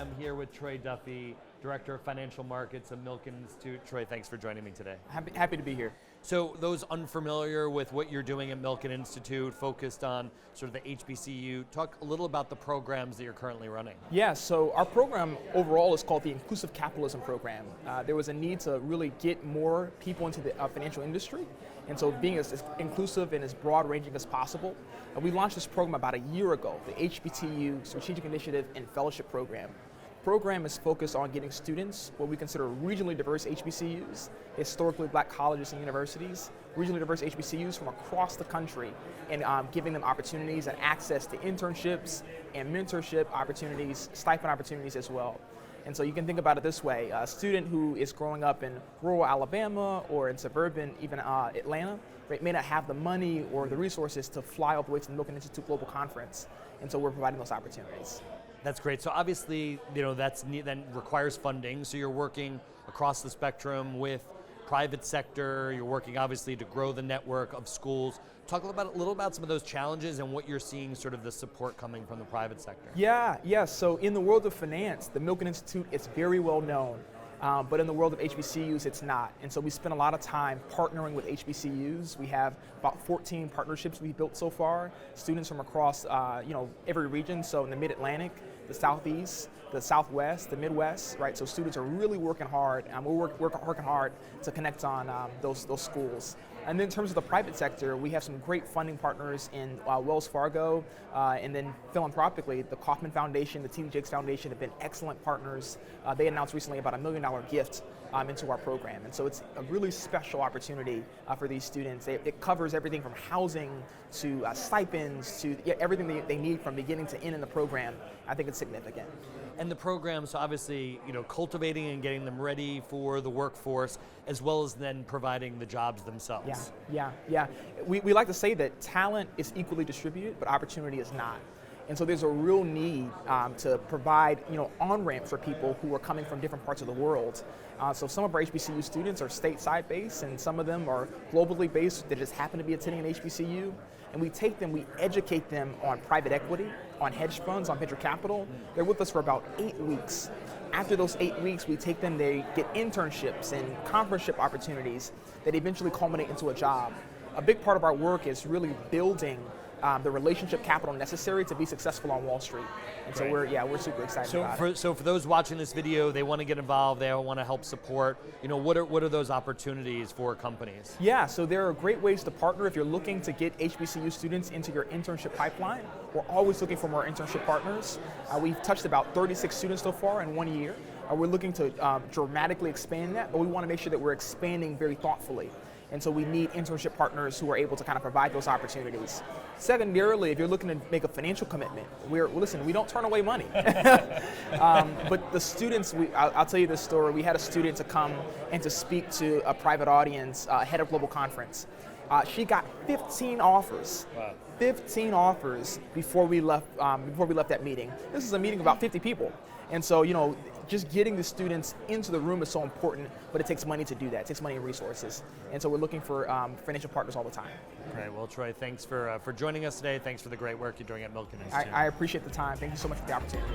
I'm here with Troy Duffie, Director of Financial Markets at Milken Institute. Troy, thanks for joining me today. Happy to be here. So those unfamiliar with what you're doing at Milken Institute, focused on sort of the HBCU, talk a little about the programs that you're currently running. Yeah, so our program overall is called the Inclusive Capitalism Program. There was a need to really get more people into the financial industry, and so being as inclusive and as broad-ranging as possible. We launched this program about a year ago, the HBCU Strategic Initiative and Fellowship Program. The program is focused on getting students, what we consider regionally diverse HBCUs, historically black colleges and universities, regionally diverse HBCUs from across the country, and giving them opportunities and access to internships and mentorship opportunities, stipend opportunities as well. And so you can think about it this way: a student who is growing up in rural Alabama or in suburban, even Atlanta, right, may not have the money or the resources to fly all the way to the Milken Institute Global Conference. And so we're providing those opportunities. That's great. So obviously, that requires funding. So you're working across the spectrum with private sector. You're working obviously to grow the network of schools. Talk a little about some of those challenges and what you're seeing, sort of the support coming from the private sector. Yeah. So in the world of finance, the Milken Institute is very well known. But in the world of HBCUs, it's not. And so we spend a lot of time partnering with HBCUs. We have about 14 partnerships we've built so far. Students from across every region, so in the Mid-Atlantic, the Southeast, the Southwest, the Midwest, right? So students are really working hard, and we're working hard to connect on those schools. And then in terms of the private sector, we have some great funding partners in Wells Fargo, and then philanthropically, the Kauffman Foundation, the T.D. Jakes Foundation have been excellent partners. They announced recently about $1 million gift into our program. And so it's a really special opportunity for these students. It covers everything from housing to stipends to everything they need from beginning to end in the program. I think it's significant. And the program, so obviously, cultivating and getting them ready for the workforce, as well as then providing the jobs themselves. Yeah. We like to say that talent is equally distributed, but opportunity is not. And so there's a real need to provide, on-ramps for people who are coming from different parts of the world. So some of our HBCU students are stateside based, and some of them are globally based that just happen to be attending an HBCU. And we take them, we educate them on private equity, on hedge funds, on venture capital. They're with us for about 8 weeks. After those 8 weeks, we take them, they get internships and conferenceship opportunities that eventually culminate into a job. A big part of our work is really building the relationship capital necessary to be successful on Wall Street. And so we're super excited about it. So for those watching this video, they want to get involved, they want to help support, what are those opportunities for companies? Yeah, so there are great ways to partner. If you're looking to get HBCU students into your internship pipeline, we're always looking for more internship partners. We've touched about 36 students so far in 1 year. We're looking to dramatically expand that, but we want to make sure that we're expanding very thoughtfully. And so we need internship partners who are able to kind of provide those opportunities. Secondarily, if you're looking to make a financial commitment, we don't turn away money. But the students, I'll tell you this story. We had a student to come and to speak to a private audience ahead of Global Conference. She got 15 offers. Wow. 15 offers before we left that meeting. This is a meeting of about 50 people. And so, just getting the students into the room is so important, but it takes money to do that. It takes money and resources. And so we're looking for financial partners all the time. Great. Well, Troy, thanks for joining us today. Thanks for the great work you're doing at Milken Institute. I appreciate the time. Thank you so much for the opportunity.